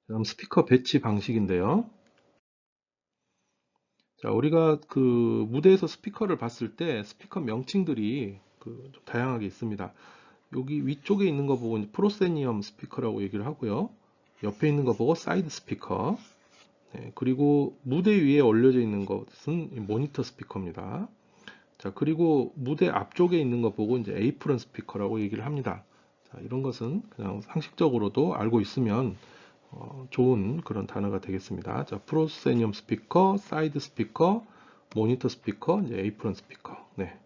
다음 스피커 배치 방식인데요. 자, 우리가 그 무대에서 스피커를 봤을 때 스피커 명칭들이 좀 다양하게 있습니다. 여기 위쪽에 있는 거 보고 이제 프로세니엄 스피커라고 얘기를 하고요. 옆에 있는 거 보고 사이드 스피커. 네, 그리고 무대 위에 올려져 있는 것은 이 모니터 스피커입니다. 자, 그리고 무대 앞쪽에 있는 거 보고 이제 에이프런 스피커라고 얘기를 합니다. 자, 이런 것은 그냥 상식적으로도 알고 있으면 좋은 그런 단어가 되겠습니다. 자, 프로세니엄 스피커, 사이드 스피커, 모니터 스피커, 이제 에이프런 스피커. 네.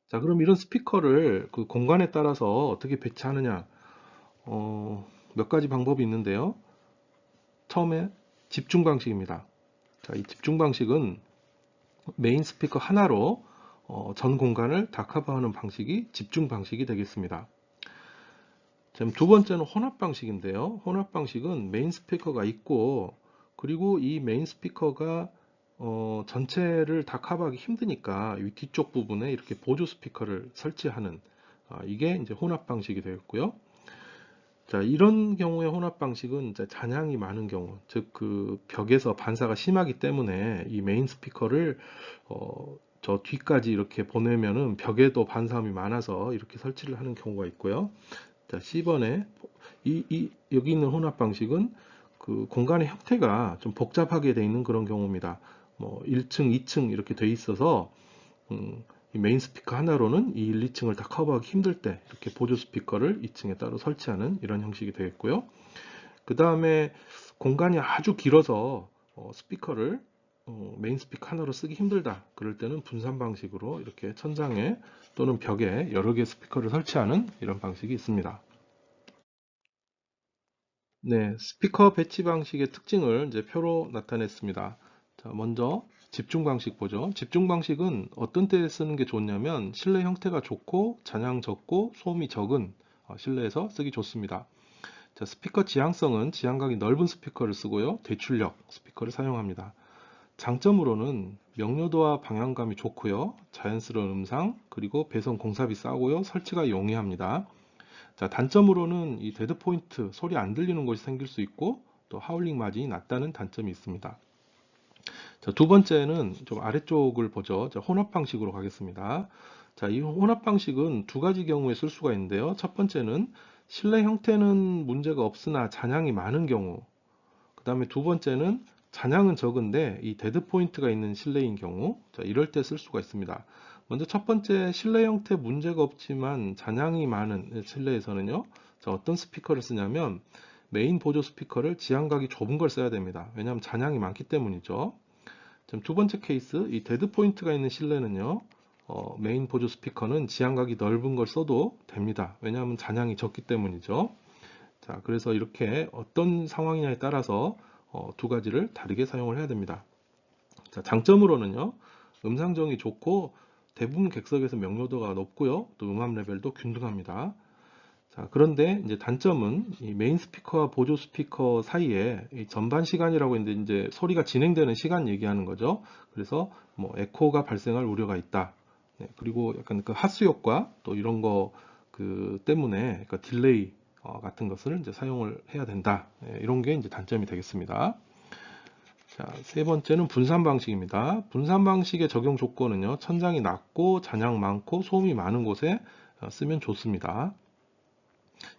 자, 그럼 이런 스피커를 그 공간에 따라서 어떻게 배치하느냐? 몇 가지 방법이 있는데요. 처음에 집중 방식입니다. 자, 이 집중 방식은 메인 스피커 하나로 전 공간을 다 커버하는 방식이 집중 방식이 되겠습니다. 지금 두 번째는 혼합 방식인데요. 혼합 방식은 메인 스피커가 있고, 그리고 이 메인 스피커가 전체를 다 커버하기 힘드니까 이 뒤쪽 부분에 이렇게 보조 스피커를 설치하는 이게 이제 혼합 방식이 되겠고요. 자, 이런 경우의 혼합 방식은 이제 잔향이 많은 경우, 즉 그 벽에서 반사가 심하기 때문에 이 메인 스피커를 저 뒤까지 이렇게 보내면은 벽에도 반사음이 많아서 이렇게 설치를 하는 경우가 있고요. 자, C번에 여기 있는 혼합 방식은 그 공간의 형태가 좀 복잡하게 되어 있는 그런 경우입니다. 뭐 1층, 2층 이렇게 돼 있어서 이 메인 스피커 하나로는 이 1, 2층을 다 커버하기 힘들 때 이렇게 보조 스피커를 2층에 따로 설치하는 이런 형식이 되겠고요. 그 다음에 공간이 아주 길어서 스피커를 메인 스피커 하나로 쓰기 힘들다. 그럴 때는 분산 방식으로 이렇게 천장에 또는 벽에 여러 개의 스피커를 설치하는 이런 방식이 있습니다. 네, 스피커 배치 방식의 특징을 이제 표로 나타냈습니다. 자, 먼저 집중 방식 보죠. 집중 방식은 어떤 때에 쓰는 게 좋냐면 실내 형태가 좋고 잔향 적고 소음이 적은 실내에서 쓰기 좋습니다. 자, 스피커 지향성은 지향각이 넓은 스피커를 쓰고요. 대출력 스피커를 사용합니다. 장점으로는 명료도와 방향감이 좋고요. 자연스러운 음상, 그리고 배선 공삽이 싸고요. 설치가 용이합니다. 자, 단점으로는 이 데드 포인트, 소리 안 들리는 곳이 생길 수 있고 또 하울링 마진이 낮다는 단점이 있습니다. 자, 두 번째는 좀 아래쪽을 보죠. 자, 혼합 방식으로 가겠습니다. 자, 이 혼합 방식은 두 가지 경우에 쓸 수가 있는데요. 첫 번째는 실내 형태는 문제가 없으나 잔향이 많은 경우. 그 다음에 두 번째는 잔향은 적은데 이 데드 포인트가 있는 실내인 경우. 자, 이럴 때 쓸 수가 있습니다. 먼저 첫 번째 실내 형태 문제가 없지만 잔향이 많은 실내에서는요. 자, 어떤 스피커를 쓰냐면 메인 보조 스피커를 지향각이 좁은 걸 써야 됩니다. 왜냐하면 잔향이 많기 때문이죠. 지금 두 번째 케이스, 이 데드 포인트가 있는 실내는요, 메인 보조 스피커는 지향각이 넓은 걸 써도 됩니다. 왜냐하면 잔향이 적기 때문이죠. 자, 그래서 이렇게 어떤 상황이냐에 따라서 두 가지를 다르게 사용을 해야 됩니다. 자, 장점으로는요, 음상정이 좋고 대부분 객석에서 명료도가 높고요, 또 음압 레벨도 균등합니다. 자, 그런데 이제 단점은 이 메인 스피커와 보조 스피커 사이에 이 전반 시간이라고 했는데 이제 소리가 진행되는 시간 얘기하는 거죠. 그래서 뭐 에코가 발생할 우려가 있다. 네, 그리고 약간 그 하수 효과 또 이런 거 그 때문에 그 딜레이 같은 것을 이제 사용을 해야 된다. 네, 이런 게 이제 단점이 되겠습니다. 자, 세 번째는 분산 방식입니다. 분산 방식의 적용 조건은요, 천장이 낮고 잔향 많고 소음이 많은 곳에 쓰면 좋습니다.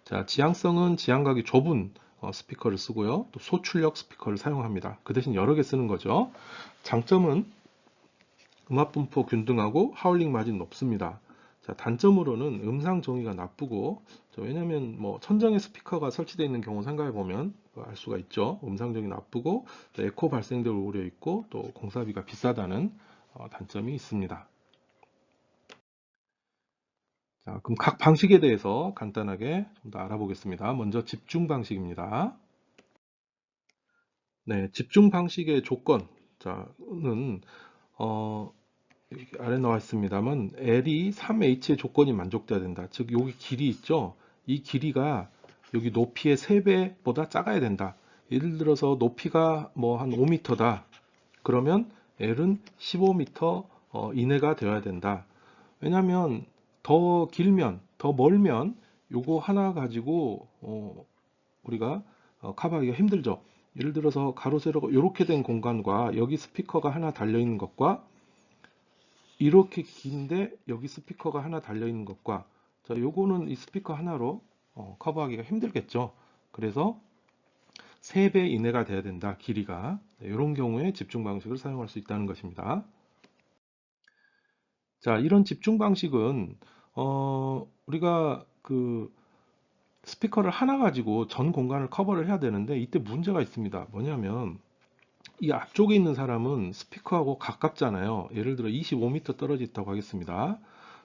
자, 지향성은 지향각이 좁은 스피커를 쓰고요. 또 소출력 스피커를 사용합니다. 그 대신 여러 개 쓰는 거죠. 장점은 음압 분포 균등하고 하울링 마진 높습니다. 자, 단점으로는 음상 정의가 나쁘고, 왜냐면 뭐 천정에 스피커가 설치되어 있는 경우 생각해 보면 알 수가 있죠. 음상 정의 나쁘고 또 에코 발생될 우려 있고 또 공사비가 비싸다는 단점이 있습니다. 자, 그럼 각 방식에 대해서 간단하게 좀 더 알아보겠습니다. 먼저 집중 방식입니다. 네, 집중 방식의 조건. 자는 여기 아래 나와 있습니다만 L이 3H의 조건이 만족돼야 된다. 즉 여기 길이 있죠. 이 길이가 여기 높이의 3배보다 작아야 된다. 예를 들어서 높이가 뭐 한 5m다. 그러면 L은 15m 이내가 되어야 된다. 왜냐하면 더 길면 더 멀면 요거 하나 가지고 우리가 커버하기가 힘들죠. 예를 들어서 가로 세로가 이렇게 된 공간과 여기 스피커가 하나 달려 있는 것과 이렇게 긴데 여기 스피커가 하나 달려 있는 것과 자, 요거는 이 스피커 하나로 커버하기가 힘들겠죠. 그래서 3배 이내가 돼야 된다. 길이가. 이런 경우에 집중 방식을 사용할 수 있다는 것입니다. 자, 이런 집중 방식은 우리가 그 스피커를 하나 가지고 전 공간을 커버를 해야 되는데 이때 문제가 있습니다. 뭐냐면 이 앞쪽에 있는 사람은 스피커하고 가깝잖아요. 예를 들어 25m 떨어져 있다고 하겠습니다.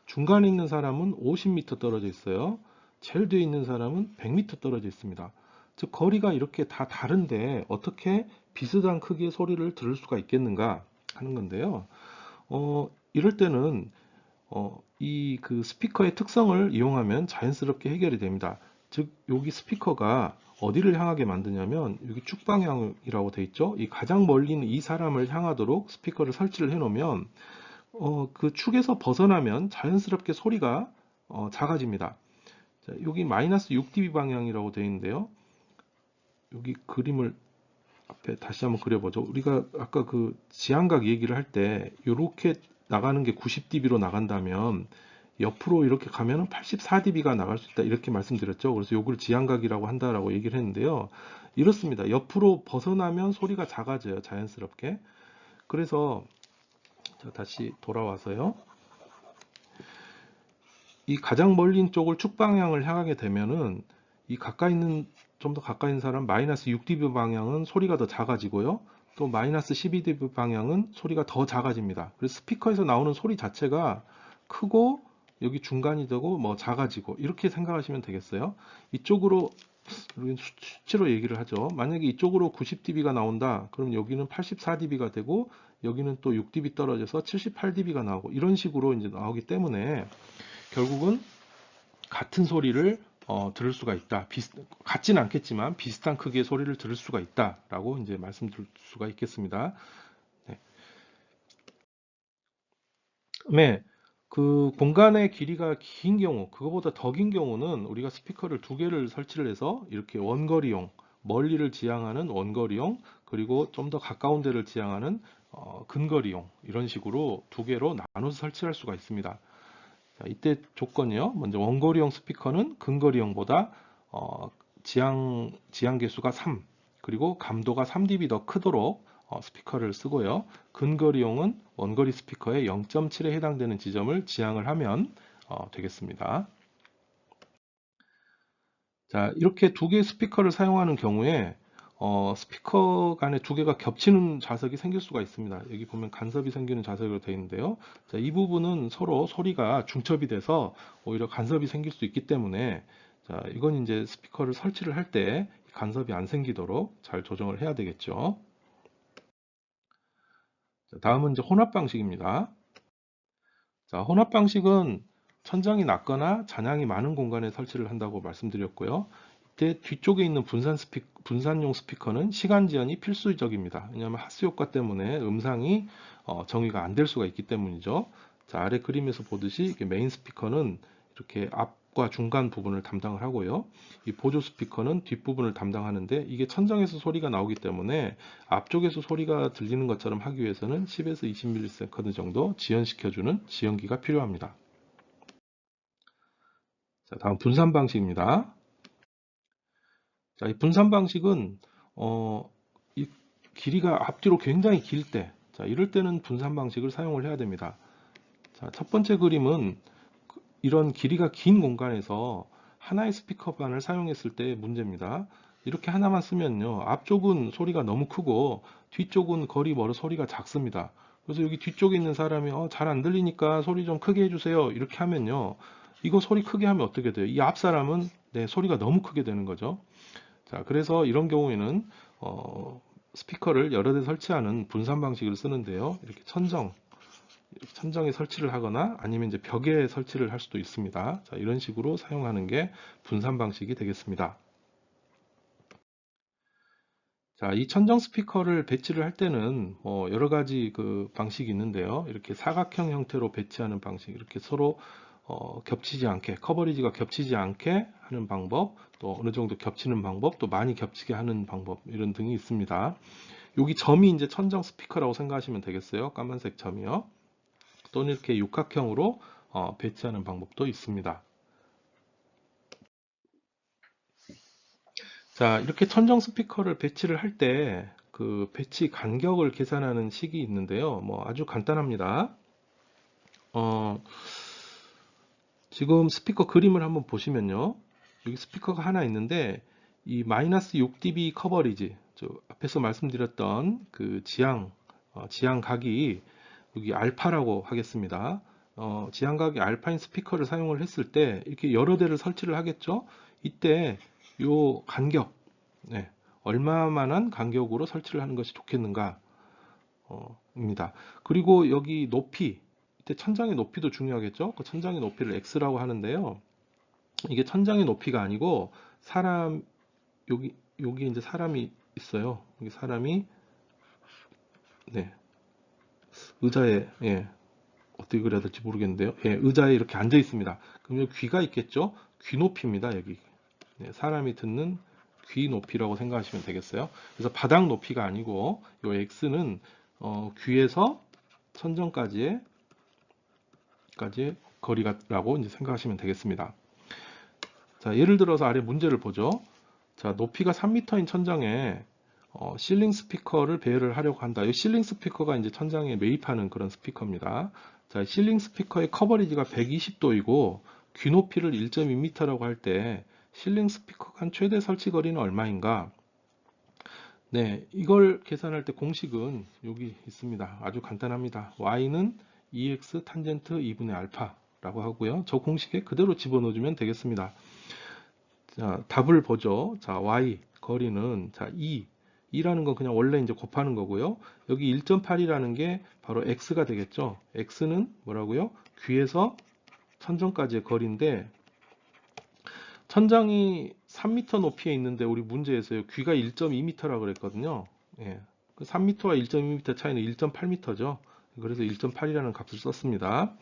중간에 있는 사람은 50m 떨어져 있어요. 제일 뒤에 있는 사람은 100m 떨어져 있습니다. 즉 거리가 이렇게 다 다른데 어떻게 비슷한 크기의 소리를 들을 수가 있겠는가 하는 건데요. 이럴 때는 이 그 스피커의 특성을 이용하면 자연스럽게 해결이 됩니다. 즉 여기 스피커가 어디를 향하게 만드냐면 여기 축 방향이라고 되어 있죠. 이 가장 멀리 있는 이 사람을 향하도록 스피커를 설치를 해 놓으면 그 축에서 벗어나면 자연스럽게 소리가 작아집니다. 자, 여기 마이너스 6dB 방향이라고 되어 있는데요. 여기 그림을 앞에 다시 한번 그려보죠. 우리가 아까 그 지향각 얘기를 할 때 이렇게 나가는 게 90dB로 나간다면 옆으로 이렇게 가면은 84dB가 나갈 수 있다 이렇게 말씀드렸죠. 그래서 요걸 지향각이라고 한다라고 얘기를 했는데요. 이렇습니다. 옆으로 벗어나면 소리가 작아져요. 자연스럽게. 그래서 자, 다시 돌아와서요. 이 가장 멀리 있는 쪽을 축 방향을 향하게 되면은 이 가까이 있는 좀 더 가까이 있는 사람 마이너스 6dB 방향은 소리가 더 작아지고요. 또 마이너스 12dB 방향은 소리가 더 작아집니다. 그래서 스피커에서 나오는 소리 자체가 크고 여기 중간이 되고 뭐 작아지고 이렇게 생각하시면 되겠어요. 이쪽으로 수치로 얘기를 하죠. 만약에 이쪽으로 90dB가 나온다. 그럼 여기는 84dB가 되고 여기는 또 6dB 떨어져서 78dB가 나오고 이런 식으로 이제 나오기 때문에 결국은 같은 소리를 들을 수가 있다. 같진 않겠지만 비슷한 크기의 소리를 들을 수가 있다라고 이제 말씀드릴 수가 있겠습니다. 네. 네. 그 공간의 길이가 긴 경우, 그거보다 더 긴 경우는 우리가 스피커를 두 개를 설치를 해서 이렇게 원거리용, 멀리를 지향하는 원거리용, 그리고 좀 더 가까운 데를 지향하는 근거리용, 이런 식으로 두 개로 나눠서 설치할 수가 있습니다. 자, 이때 조건이요. 먼저 원거리용 스피커는 근거리용보다 지향 개수가 3, 그리고 감도가 3dB 더 크도록 스피커를 쓰고요. 근거리용은 원거리 스피커의 0.7에 해당되는 지점을 지향을 하면 되겠습니다. 자, 이렇게 두 개의 스피커를 사용하는 경우에 스피커 간에 두 개가 겹치는 좌석이 생길 수가 있습니다. 여기 보면 간섭이 생기는 좌석으로 되어 있는데요. 자, 이 부분은 서로 소리가 중첩이 돼서 오히려 간섭이 생길 수 있기 때문에 자, 이건 이제 스피커를 설치를 할 때 간섭이 안 생기도록 잘 조정을 해야 되겠죠. 자, 다음은 이제 혼합 방식입니다. 자, 혼합 방식은 천장이 낮거나 잔향이 많은 공간에 설치를 한다고 말씀드렸고요. 이때 뒤쪽에 있는 분산용 스피커는 시간 지연이 필수적입니다. 왜냐하면 하수 효과 때문에 음상이 정의가 안 될 수가 있기 때문이죠. 자, 아래 그림에서 보듯이 메인 스피커는 이렇게 앞과 중간 부분을 담당을 하고요. 이 보조 스피커는 뒷부분을 담당하는데 이게 천장에서 소리가 나오기 때문에 앞쪽에서 소리가 들리는 것처럼 하기 위해서는 10에서 20ms 정도 지연시켜주는 지연기가 필요합니다. 자, 다음 분산 방식입니다. 자, 이 분산 방식은 이 길이가 앞뒤로 굉장히 길 때, 자, 이럴 때는 분산 방식을 사용을 해야 됩니다. 자, 첫 번째 그림은 이런 길이가 긴 공간에서 하나의 스피커만을 사용했을 때의 문제입니다. 이렇게 하나만 쓰면요. 앞쪽은 소리가 너무 크고 뒤쪽은 거리 멀어 소리가 작습니다. 그래서 여기 뒤쪽에 있는 사람이 잘 안 들리니까 소리 좀 크게 해주세요. 이렇게 하면요. 이거 소리 크게 하면 어떻게 돼요? 이 앞 사람은 네, 소리가 너무 크게 되는 거죠. 자, 그래서 이런 경우에는 스피커를 여러 대 설치하는 분산 방식을 쓰는데요. 이렇게 천정에 설치를 하거나 아니면 이제 벽에 설치를 할 수도 있습니다. 자, 이런 식으로 사용하는 게 분산 방식이 되겠습니다. 자, 이 천정 스피커를 배치를 할 때는 여러 가지 그 방식이 있는데요. 이렇게 사각형 형태로 배치하는 방식, 이렇게 서로 겹치지 않게, 커버리지가 겹치지 않게 하는 방법, 또 어느 정도 겹치는 방법, 또 많이 겹치게 하는 방법, 이런 등이 있습니다. 여기 점이 이제 천정 스피커라고 생각하시면 되겠어요. 까만색 점이요. 또는 이렇게 육각형으로 배치하는 방법도 있습니다. 자, 이렇게 천정 스피커를 배치를 할 때 그 배치 간격을 계산하는 식이 있는데요. 뭐 아주 간단합니다. 어, 지금 스피커 그림을 한번 보시면요. 여기 스피커가 하나 있는데 이 마이너스 6dB 커버리지, 저 앞에서 말씀드렸던 그 지향각이 여기 알파라고 하겠습니다. 지향각이 알파인 스피커를 사용을 했을 때 이렇게 여러 대를 설치를 하겠죠. 이때 요 간격, 네, 얼마만한 간격으로 설치를 하는 것이 좋겠는가 입니다. 그리고 여기 높이, 이때 천장의 높이도 중요하겠죠. 그 천장의 높이를 x라고 하는데요. 이게 천장의 높이가 아니고 사람, 여기 이제 사람이 있어요. 여기 사람이, 네, 의자에, 예, 어떻게 그려야 될지 모르겠는데요. 예, 의자에 이렇게 앉아 있습니다. 그럼 여기 귀가 있겠죠? 귀 높이입니다. 여기. 네, 사람이 듣는 귀 높이라고 생각하시면 되겠어요. 그래서 바닥 높이가 아니고 이 x는 귀에서 천정까지의 거리라고 이제 생각하시면 되겠습니다. 자, 예를 들어서 아래 문제를 보죠. 자, 높이가 3m인 천장에 실링 스피커를 배열을 하려고 한다. 이 실링 스피커가 이제 천장에 매입하는 그런 스피커입니다. 자, 실링 스피커의 커버리지가 120도이고 귀 높이를 1.2m라고 할 때 실링 스피커 간 최대 설치 거리는 얼마인가? 네, 이걸 계산할 때 공식은 여기 있습니다. 아주 간단합니다. y는 2x 탄젠트 2분의 알파라고 하고요. 저 공식에 그대로 집어넣어주면 되겠습니다. 자, 답을 보죠. 자, y 거리는 자 2라는 건 그냥 원래 이제 곱하는 거고요. 여기 1.8이라는 게 바로 x가 되겠죠. x는 뭐라고요? 귀에서 천정까지의 거리인데 천장이 3m 높이에 있는데 우리 문제에서요. 귀가 1.2m라고 그랬거든요. 예. 3m와 1.2m 차이는 1.8m죠. 그래서 1.8이라는 값을 썼습니다.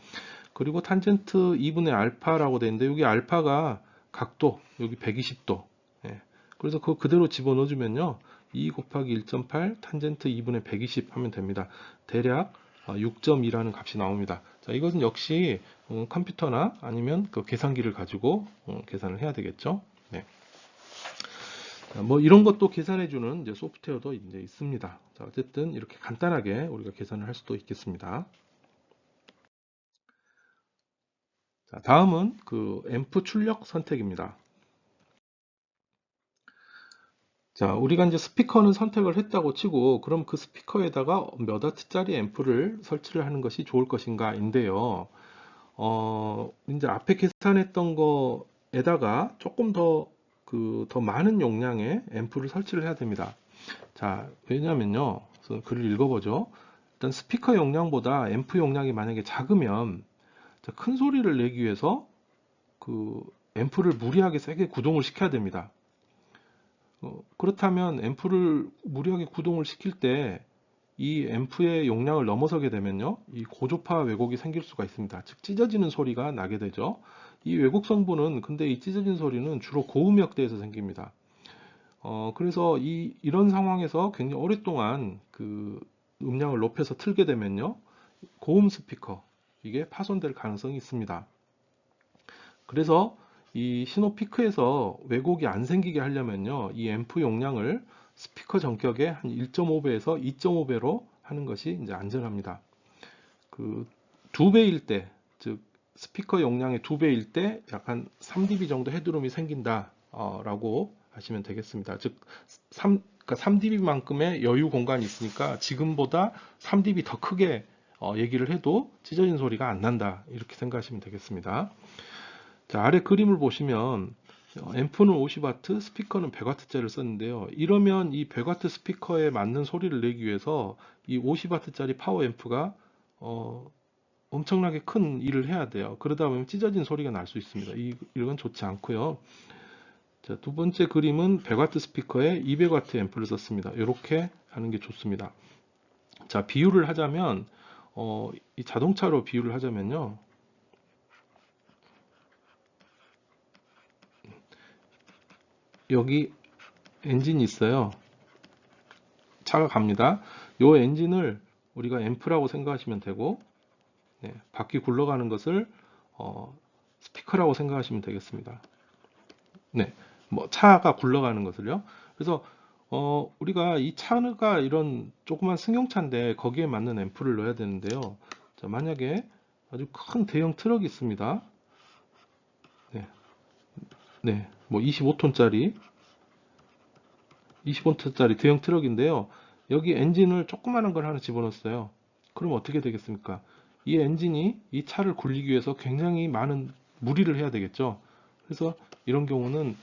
그리고 탄젠트 2분의 알파라고 되어 있는데 여기 알파가 각도, 여기 120도. 예. 그래서 그거 그대로 집어넣어 주면요. 2 곱하기 1.8 탄젠트 2분의 120 하면 됩니다. 대략 6.2라는 값이 나옵니다. 자, 이것은 역시 컴퓨터나 아니면 그 계산기를 가지고 계산을 해야 되겠죠. 네. 자, 뭐 이런 것도 계산해주는 이제 소프트웨어도 이제 있습니다. 자, 어쨌든 이렇게 간단하게 우리가 계산을 할 수도 있겠습니다. 자, 다음은 그 앰프 출력 선택입니다. 자, 우리가 이제 스피커는 선택을 했다고 치고, 그럼 그 스피커에다가 몇 와트짜리 앰프를 설치를 하는 것이 좋을 것인가인데요. 이제 앞에 계산했던 거에다가 조금 더 많은 용량의 앰프를 설치를 해야 됩니다. 자, 왜냐면요. 그래서 글을 읽어보죠. 일단 스피커 용량보다 앰프 용량이 만약에 작으면 큰 소리를 내기 위해서 그 앰프를 무리하게 세게 구동을 시켜야 됩니다. 그렇다면 앰프를 무리하게 구동을 시킬 때 이 앰프의 용량을 넘어서게 되면요, 이 고주파 왜곡이 생길 수가 있습니다. 즉 찢어지는 소리가 나게 되죠. 이 왜곡 성분은, 근데 이 찢어진 소리는 주로 고음역대에서 생깁니다. 그래서 이런 상황에서 굉장히 오랫동안 그 음량을 높여서 틀게 되면요, 고음 스피커 이게 파손될 가능성이 있습니다. 그래서 이 신호 피크에서 왜곡이 안 생기게 하려면요, 이 앰프 용량을 스피커 전격의 한 1.5배에서 2.5배로 하는 것이 이제 안전합니다. 그 2배일 때, 즉 스피커 용량의 2배일 때 약간 3dB 정도 헤드룸이 생긴다라고 하시면 되겠습니다. 즉 3dB만큼의 여유 공간이 있으니까 지금보다 3dB 더 크게 얘기를 해도 찢어진 소리가 안 난다, 이렇게 생각하시면 되겠습니다. 자, 아래 그림을 보시면 앰프는 50W, 스피커는 100W짜리를 썼는데요. 이러면 이 100W 스피커에 맞는 소리를 내기 위해서 이 50W짜리 파워 앰프가 엄청나게 큰 일을 해야 돼요. 그러다 보면 찢어진 소리가 날 수 있습니다. 이건 좋지 않고요. 자, 두 번째 그림은 100W 스피커에 200W 앰프를 썼습니다. 이렇게 하는 게 좋습니다. 자, 비유를 하자면 이 자동차로 비유를 하자면요. 여기 엔진이 있어요. 차가 갑니다. 요 엔진을 우리가 앰프라고 생각하시면 되고, 네, 바퀴 굴러가는 것을 스피커라고 생각하시면 되겠습니다. 네, 뭐 차가 굴러가는 것을요. 그래서 우리가 이 차가 이런 조그만 승용차인데 거기에 맞는 앰프를 넣어야 되는데요. 자, 만약에 아주 큰 대형 트럭이 있습니다. 네, 네, 뭐 25톤짜리 대형 트럭인데요. 여기 엔진을 조그마한 걸 하나 집어넣었어요. 그럼 어떻게 되겠습니까? 이 엔진이 이 차를 굴리기 위해서 굉장히 많은 무리를 해야 되겠죠. 그래서 이런 경우는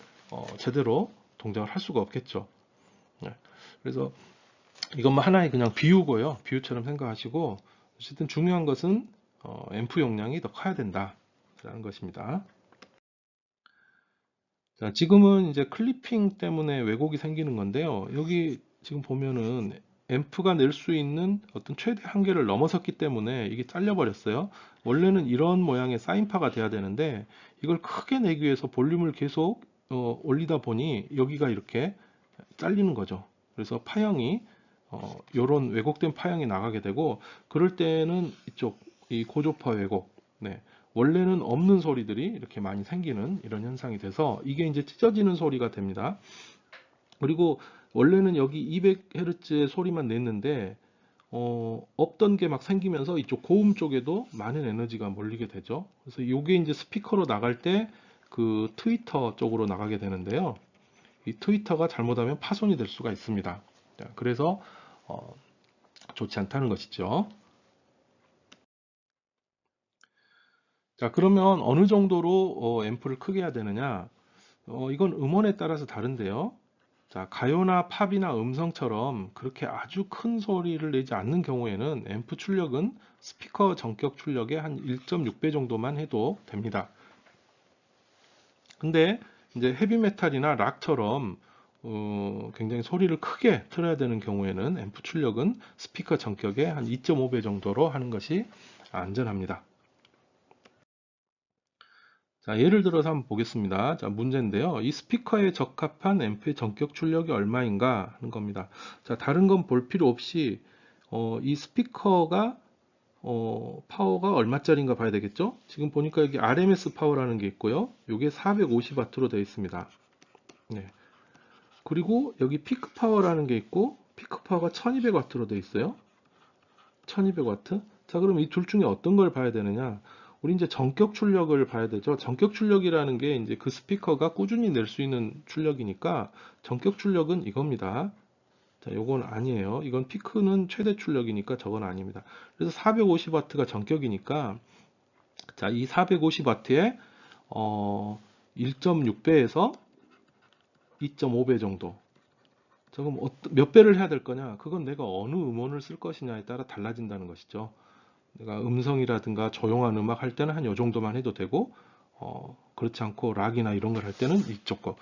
제대로 동작을 할 수가 없겠죠. 네. 그래서 이것만 하나의 그냥 비유고요. 비유처럼 생각하시고 어쨌든 중요한 것은 앰프 용량이 더 커야 된다라는 것입니다. 자, 지금은 이제 클리핑 때문에 왜곡이 생기는 건데요. 여기 지금 보면은 앰프가 낼 수 있는 어떤 최대 한계를 넘어섰기 때문에 이게 잘려 버렸어요. 원래는 이런 모양의 사인파가 돼야 되는데 이걸 크게 내기 위해서 볼륨을 계속 올리다 보니 여기가 이렇게 잘리는 거죠. 그래서 파형이 요런 왜곡된 파형이 나가게 되고, 그럴 때는 이쪽 이 고조파 왜곡, 네, 원래는 없는 소리들이 이렇게 많이 생기는 이런 현상이 돼서 이게 이제 찢어지는 소리가 됩니다. 그리고 원래는 여기 200Hz의 소리만 냈는데 없던 게 막 생기면서 이쪽 고음 쪽에도 많은 에너지가 몰리게 되죠. 그래서 이게 이제 스피커로 나갈 때 그 트위터 쪽으로 나가게 되는데요. 이 트위터가 잘못하면 파손이 될 수가 있습니다. 그래서 어, 좋지 않다는 것이죠. 자, 그러면 어느 정도로 앰프를 크게 해야 되느냐? 이건 음원에 따라서 다른데요. 자, 가요나 팝이나 음성처럼 그렇게 아주 큰 소리를 내지 않는 경우에는 앰프 출력은 스피커 전격 출력의 한 1.6배 정도만 해도 됩니다. 근데 이제 헤비메탈이나 락처럼 굉장히 소리를 크게 틀어야 되는 경우에는 앰프 출력은 스피커 전격의 한 2.5배 정도로 하는 것이 안전합니다. 자, 예를 들어서 한번 보겠습니다. 자, 문제인데요. 이 스피커에 적합한 앰프의 전격 출력이 얼마인가 하는 겁니다. 자, 다른 건 볼 필요 없이 이 스피커가 파워가 얼마짜리인가 봐야 되겠죠? 지금 보니까 여기 RMS 파워라는 게 있고요. 이게 450W로 되어 있습니다. 네. 그리고 여기 피크 파워라는 게 있고 피크 파워가 1200W로 되어 있어요. 1200W? 자, 그럼 이 둘 중에 어떤 걸 봐야 되느냐? 우리 이제 전격 출력을 봐야 되죠. 전격 출력이라는 게 이제 그 스피커가 꾸준히 낼 수 있는 출력이니까 전격 출력은 이겁니다. 자, 요건 아니에요. 이건 피크는 최대 출력이니까 저건 아닙니다. 그래서 450W가 전격이니까 자, 이 450W에 1.6배에서 2.5배 정도. 자, 그럼 몇 배를 해야 될 거냐? 그건 내가 어느 음원을 쓸 것이냐에 따라 달라진다는 것이죠. 내가 음성이라든가 조용한 음악 할 때는 한 요 정도만 해도 되고, 그렇지 않고 락이나 이런 걸 할 때는 이쪽 거.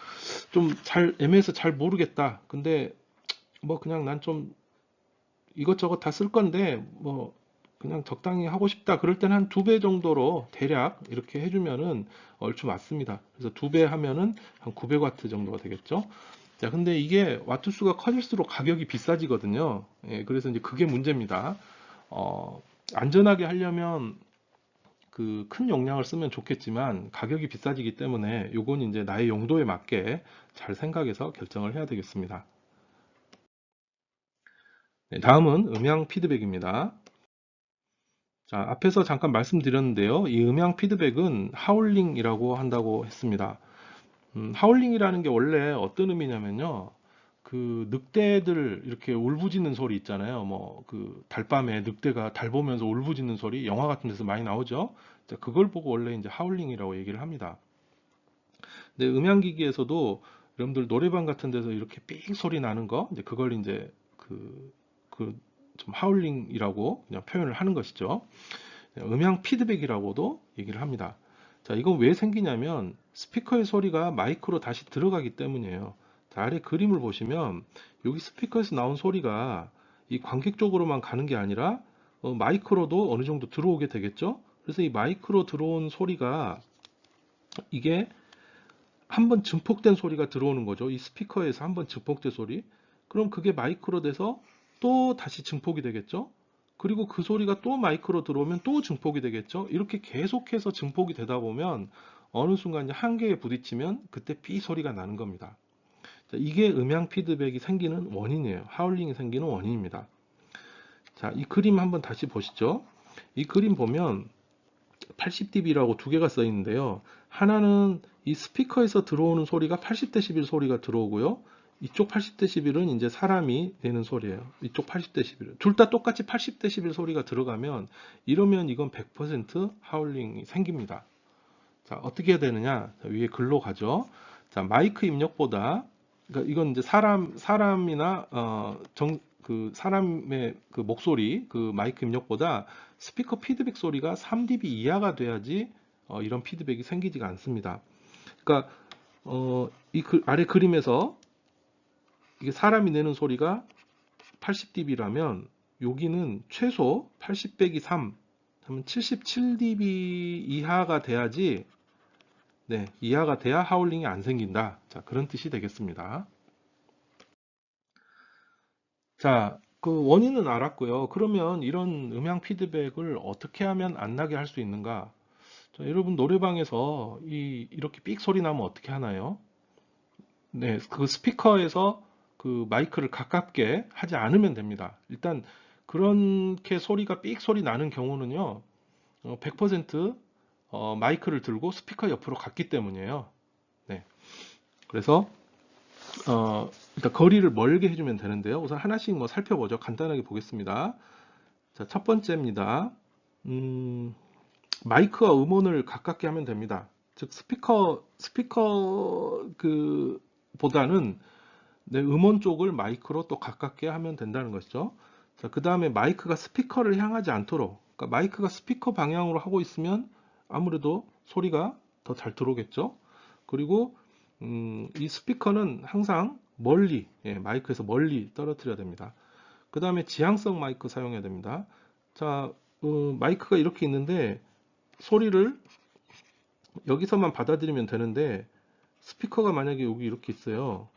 좀 잘 애매해서 잘 모르겠다. 근데 뭐 그냥 난 좀 이것저것 다 쓸 건데 뭐 그냥 적당히 하고 싶다. 그럴 때는 한 2배 정도로 대략 이렇게 해주면은 얼추 맞습니다. 그래서 2배 하면은 한 900W 정도가 되겠죠. 자, 근데 이게 와트 수가 커질수록 가격이 비싸지거든요. 예, 그래서 이제 그게 문제입니다. 어, 안전하게 하려면 그 큰 용량을 쓰면 좋겠지만 가격이 비싸지기 때문에 요건 이제 나의 용도에 맞게 잘 생각해서 결정을 해야 되겠습니다. 네, 다음은 음향 피드백입니다. 자, 앞에서 잠깐 말씀드렸는데요. 이 음향 피드백은 하울링이라고 한다고 했습니다. 하울링이라는 게 원래 어떤 의미냐면요. 그 늑대들 이렇게 울부짖는 소리 있잖아요. 뭐 그 달밤에 늑대가 달 보면서 울부짖는 소리 영화 같은 데서 많이 나오죠. 자, 그걸 보고 원래 이제 하울링이라고 얘기를 합니다. 근데 음향기기에서도 여러분들 노래방 같은 데서 이렇게 삑 소리 나는 거 이제 그걸 이제 그 좀 하울링이라고 그냥 표현을 하는 것이죠. 음향 피드백이라고도 얘기를 합니다. 자, 이건 왜 생기냐면 스피커의 소리가 마이크로 다시 들어가기 때문이에요. 자, 아래 그림을 보시면 여기 스피커에서 나온 소리가 이 관객 쪽으로만 가는 게 아니라 마이크로도 어느 정도 들어오게 되겠죠. 그래서 이 마이크로 들어온 소리가 이게 한번 증폭된 소리가 들어오는 거죠. 이 스피커에서 한번 증폭된 소리. 그럼 그게 마이크로 돼서 또 다시 증폭이 되겠죠. 그리고 그 소리가 또 마이크로 들어오면 또 증폭이 되겠죠. 이렇게 계속해서 증폭이 되다 보면 어느 순간 이제 한계에 부딪히면 그때 삐 소리가 나는 겁니다. 자, 이게 음향 피드백이 생기는 원인이에요. 하울링이 생기는 원인입니다. 자, 이 그림 한번 다시 보시죠. 이 그림 보면 80dB라고 두 개가 써 있는데요. 하나는 이 스피커에서 들어오는 소리가 80dB 소리가 들어오고요. 이쪽 80dB는 이제 사람이 내는 소리예요. 이쪽 80dB. 둘 다 똑같이 80dB 소리가 들어가면 이러면 이건 100% 하울링이 생깁니다. 자, 어떻게 해야 되느냐? 자, 위에 글로 가죠. 자, 마이크 입력보다 그러니까 이건 이제 사람이나 그 사람의 그 목소리, 그 마이크 입력보다 스피커 피드백 소리가 3dB 이하가 돼야지 이런 피드백이 생기지가 않습니다. 그러니까 이 아래 그림에서 이게 사람이 내는 소리가 80dB라면 여기는 최소 80 빼기 3 하면 77dB 이하가 돼야지 네, 이하가 돼야 하울링이 안 생긴다. 자, 그런 뜻이 되겠습니다. 자, 그 원인은 알았고요. 그러면 이런 음향 피드백을 어떻게 하면 안 나게 할 수 있는가? 자, 여러분 노래방에서 이렇게 삑 소리 나면 어떻게 하나요? 네, 그 스피커에서 그 마이크를 가깝게 하지 않으면 됩니다. 일단 그렇게 소리가 삑 소리 나는 경우는요, 100% 마이크를 들고 스피커 옆으로 갔기 때문이에요. 네, 그래서 일단 거리를 멀게 해주면 되는데요. 우선 하나씩 뭐 살펴보죠. 간단하게 보겠습니다. 자, 첫 번째입니다. 음, 마이크와 음원을 가깝게 하면 됩니다. 즉 스피커 그 보다는 내 음원 쪽을 마이크로 또 가깝게 하면 된다는 것이죠. 자, 그 다음에 마이크가 스피커를 향하지 않도록, 그러니까 마이크가 스피커 방향으로 하고 있으면 아무래도 소리가 더 잘 들어오겠죠. 그리고 이 스피커는 항상 멀리, 마이크에서 멀리 떨어뜨려야 됩니다. 그 다음에 지향성 마이크 사용해야 됩니다. 자, 마이크가 이렇게 있는데 소리를 여기서만 받아들이면 되는데 스피커가 만약에 여기 이렇게 있어요.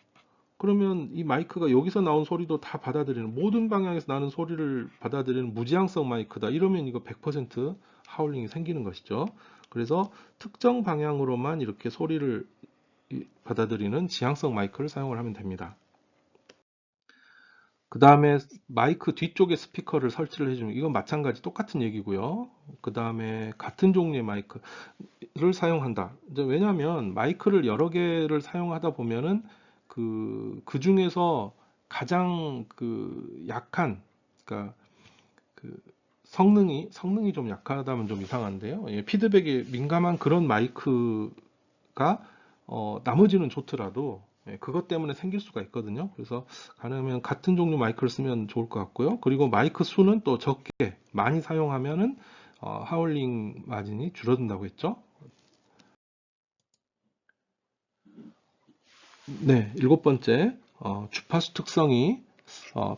그러면 이 마이크가 여기서 나온 소리도 다 받아들이는 모든 방향에서 나는 소리를 받아들이는 무지향성 마이크다. 이러면 이거 100% 하울링이 생기는 것이죠. 그래서 특정 방향으로만 이렇게 소리를 받아들이는 지향성 마이크를 사용을 하면 됩니다. 그 다음에 마이크 뒤쪽에 스피커를 설치를 해주면 이건 마찬가지 똑같은 얘기고요. 그 다음에 같은 종류의 마이크를 사용한다. 이제 왜냐하면 마이크를 여러 개를 사용하다 보면은 그 중에서 가장 그 약한, 그러니까 그 성능이 좀 약하다면 좀 이상한데요. 예, 피드백에 민감한 그런 마이크가 나머지는 좋더라도 그것 때문에 생길 수가 있거든요. 그래서 가능하면 같은 종류 마이크를 쓰면 좋을 것 같고요. 그리고 마이크 수는 또 적게 많이 사용하면은 하울링 마진이 줄어든다고 했죠. 네, 일곱 번째, 주파수 특성이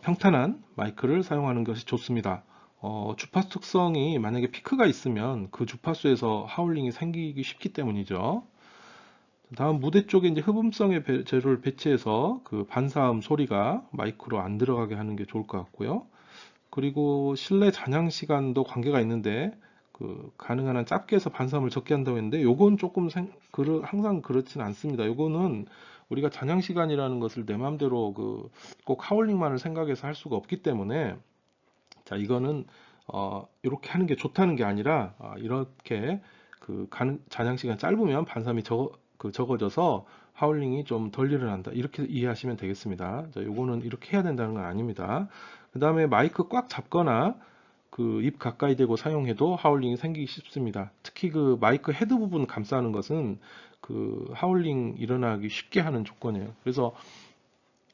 평탄한 마이크를 사용하는 것이 좋습니다. 주파수 특성이 만약에 피크가 있으면 그 주파수에서 하울링이 생기기 쉽기 때문이죠. 다음 무대 쪽에 이제 흡음성의 재료를 배치해서 그 반사음 소리가 마이크로 안 들어가게 하는 게 좋을 것 같고요. 그리고 실내 잔향 시간도 관계가 있는데 그 가능한 한 짧게 해서 반사음을 적게 한다고 했는데 요건 조금 항상 그렇지는 않습니다. 요거는 우리가 잔향 시간이라는 것을 내 마음대로 그 꼭 하울링만을 생각해서 할 수가 없기 때문에 자 이거는 이렇게 하는 게 좋다는 게 아니라 이렇게 그 잔향 시간 짧으면 반사음이 적어져서 하울링이 좀 덜 일어난다. 이렇게 이해하시면 되겠습니다. 자, 요거는 이렇게 해야 된다는 건 아닙니다. 그 다음에 마이크 꽉 잡거나 그 입 가까이 대고 사용해도 하울링이 생기기 쉽습니다. 특히 그 마이크 헤드 부분 감싸는 것은 그 하울링 일어나기 쉽게 하는 조건이에요. 그래서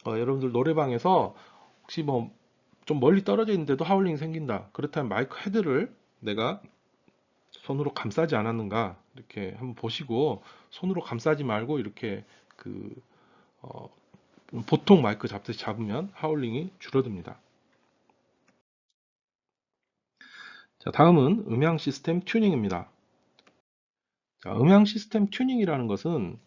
여러분들 노래방에서 혹시 뭐 좀 멀리 떨어져 있는데도 하울링이 생긴다. 그렇다면 마이크 헤드를 내가 손으로 감싸지 않았는가 이렇게 한번 보시고 손으로 감싸지 말고 이렇게 그 어, 보통 마이크 잡듯이 잡으면 하울링이 줄어듭니다. 자, 다음은 음향 시스템 튜닝입니다. 자, 음향 시스템 튜닝이라는 것은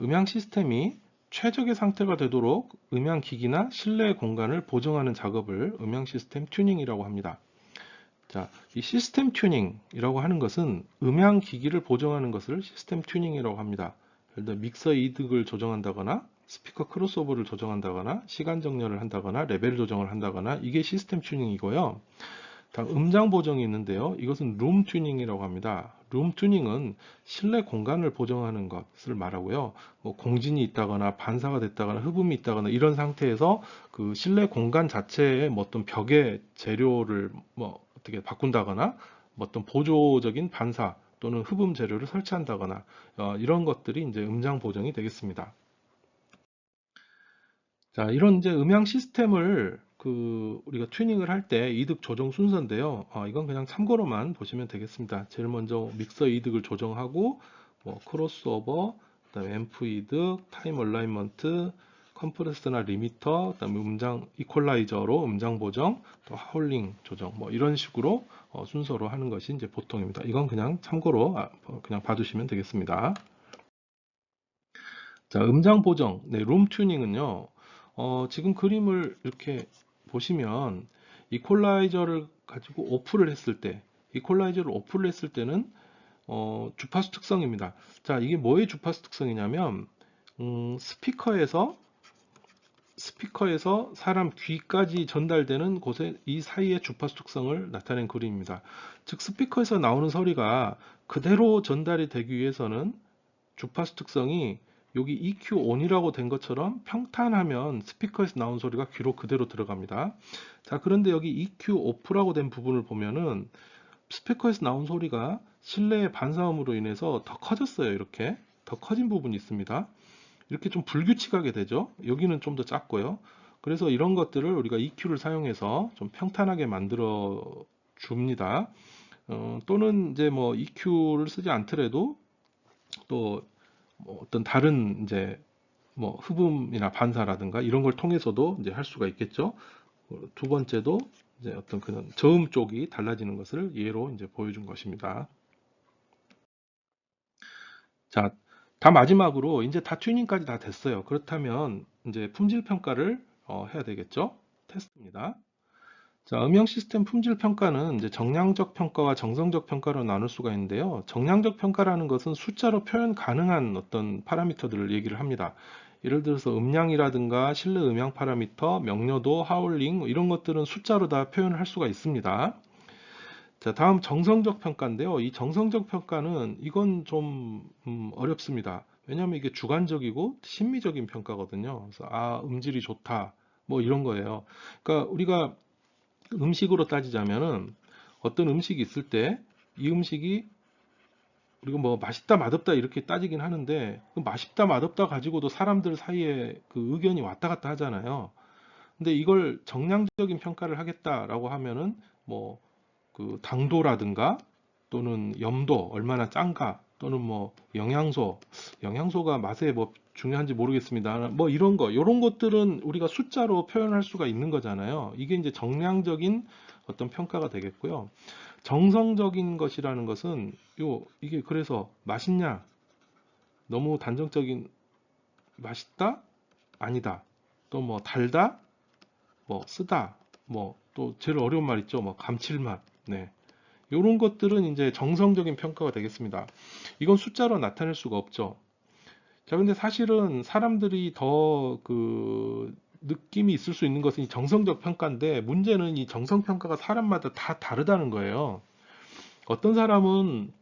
음향 시스템이 최적의 상태가 되도록 음향 기기나 실내 공간을 보정하는 작업을 음향 시스템 튜닝이라고 합니다. 자, 이 시스템 튜닝이라고 하는 것은 음향 기기를 보정하는 것을 시스템 튜닝이라고 합니다. 예를 들어 믹서 이득을 조정한다거나 스피커 크로스오버를 조정한다거나 시간 정렬을 한다거나 레벨 조정을 한다거나 이게 시스템 튜닝이고요. 다음 음장 보정이 있는데요. 이것은 룸 튜닝이라고 합니다. 룸 튜닝은 실내 공간을 보정하는 것을 말하고요. 뭐 공진이 있다거나 반사가 됐다거나 흡음이 있다거나 이런 상태에서 그 실내 공간 자체의 뭐 어떤 벽의 재료를 뭐 어떻게 바꾼다거나 뭐 어떤 보조적인 반사 또는 흡음 재료를 설치한다거나 이런 것들이 이제 음장 보정이 되겠습니다. 자, 이런 이제 음향 시스템을 우리가 튜닝을 할 때 이득 조정 순서인데요. 이건 그냥 참고로만 보시면 되겠습니다. 제일 먼저 믹서 이득을 조정하고 뭐 크로스오버, 그다음에 앰프 이득, 타임 얼라이먼트, 컴프레서나 리미터, 그다음에 음장 이퀄라이저로 음장 보정, 또 하울링 조정 뭐 이런 식으로 순서로 하는 것이 이제 보통입니다. 이건 그냥 참고로 그냥 봐두시면 되겠습니다. 자, 음장 보정, 네, 룸 튜닝은요. 지금 그림을 이렇게 보시면 이퀄라이저를 가지고 오프를 했을 때, 이퀄라이저를 오프를 했을 때는 주파수 특성입니다. 자, 이게 뭐의 주파수 특성이냐면 스피커에서 사람 귀까지 전달되는 곳에 이 사이의 주파수 특성을 나타낸 그림입니다. 즉 스피커에서 나오는 소리가 그대로 전달이 되기 위해서는 주파수 특성이 여기 EQ ON이라고 된 것처럼 평탄하면 스피커에서 나온 소리가 귀로 그대로 들어갑니다. 자, 그런데 여기 EQ OFF라고 된 부분을 보면은 스피커에서 나온 소리가 실내의 반사음으로 인해서 더 커졌어요. 이렇게 더 커진 부분이 있습니다. 이렇게 좀 불규칙하게 되죠. 여기는 좀 더 작고요. 그래서 이런 것들을 우리가 EQ를 사용해서 좀 평탄하게 만들어 줍니다. 또는 이제 뭐 EQ를 쓰지 않더라도 또 뭐 어떤 다른 이제 뭐 흡음이나 반사라든가 이런 걸 통해서도 이제 할 수가 있겠죠. 두 번째도 이제 어떤 그런 저음 쪽이 달라지는 것을 예로 이제 보여준 것입니다. 자, 다 마지막으로 이제 다 튜닝까지 다 됐어요. 그렇다면 이제 품질 평가를 해야 되겠죠. 테스트입니다. 자, 음영 시스템 품질 평가는 이제 정량적 평가와 정성적 평가로 나눌 수가 있는데요. 정량적 평가라는 것은 숫자로 표현 가능한 어떤 파라미터들을 얘기를 합니다. 예를 들어서 음량이라든가 실내 음향 파라미터, 명료도, 하울링 뭐 이런 것들은 숫자로 다 표현을 할 수가 있습니다. 자, 다음 정성적 평가인데요. 이 정성적 평가는 이건 좀 어렵습니다. 왜냐하면 이게 주관적이고 심미적인 평가거든요. 그래서 음질이 좋다. 뭐 이런 거예요. 그러니까 우리가 음식으로 따지자면은 어떤 음식이 있을 때 이 음식이 우리가 뭐 맛있다 맛없다 이렇게 따지긴 하는데 그 맛있다 맛없다 가지고도 사람들 사이에 그 의견이 왔다 갔다 하잖아요. 근데 이걸 정량적인 평가를 하겠다라고 하면은 뭐 그 당도라든가 또는 염도 얼마나 짠가 또는 뭐 영양소가 맛에 뭐 중요한지 모르겠습니다. 뭐 이런 것들은 우리가 숫자로 표현할 수가 있는 거잖아요. 이게 이제 정량적인 어떤 평가가 되겠고요. 정성적인 것이라는 것은 이게 그래서 맛있냐? 너무 단정적인 맛있다? 아니다. 또 뭐 달다? 뭐 쓰다? 뭐 또 제일 어려운 말 있죠. 뭐 감칠맛. 네. 이런 것들은 이제 정성적인 평가가 되겠습니다. 이건 숫자로 나타낼 수가 없죠. 자, 근데 사실은 사람들이 더 그 느낌이 있을 수 있는 것은 이 정성적 평가인데 문제는 이 정성 평가가 사람마다 다 다르다는 거예요. 어떤 사람은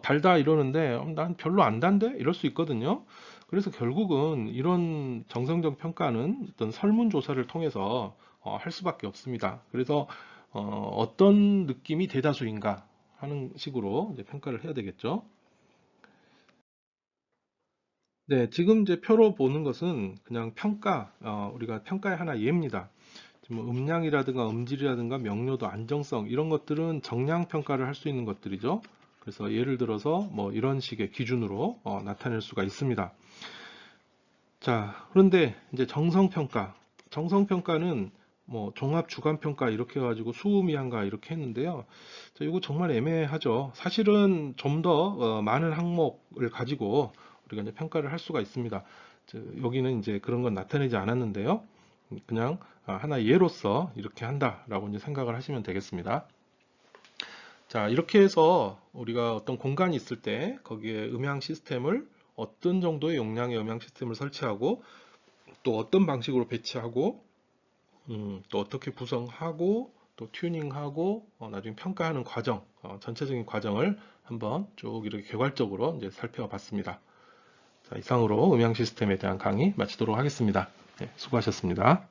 달다 이러는데 난 별로 안 단데 이럴 수 있거든요. 그래서 결국은 이런 정성적 평가는 어떤 설문조사를 통해서 할 수밖에 없습니다. 그래서 어떤 느낌이 대다수인가 하는 식으로 이제 평가를 해야 되겠죠. 네, 지금 이제 표로 보는 것은 그냥 우리가 평가의 하나 예입니다. 뭐 음량이라든가 음질이라든가 명료도, 안정성 이런 것들은 정량 평가를 할 수 있는 것들이죠. 그래서 예를 들어서 뭐 이런 식의 기준으로 나타낼 수가 있습니다. 자, 그런데 이제 정성평가. 정성평가는 뭐 종합 주관평가 이렇게 해가지고 수음이한가 이렇게 했는데요. 자, 이거 정말 애매하죠. 사실은 좀 더 많은 항목을 가지고 우리가 이제 평가를 할 수가 있습니다. 여기는 이제 그런 건 나타내지 않았는데요. 그냥 하나의 예로서 이렇게 한다라고 이제 생각을 하시면 되겠습니다. 자, 이렇게 해서 우리가 어떤 공간이 있을 때 거기에 음향 시스템을 어떤 정도의 용량의 음향 시스템을 설치하고 또 어떤 방식으로 배치하고 또 어떻게 구성하고 또 튜닝하고 나중에 평가하는 과정, 전체적인 과정을 한번 쭉 이렇게 개괄적으로 이제 살펴봤습니다. 자, 이상으로 음향 시스템에 대한 강의 마치도록 하겠습니다. 네, 수고하셨습니다.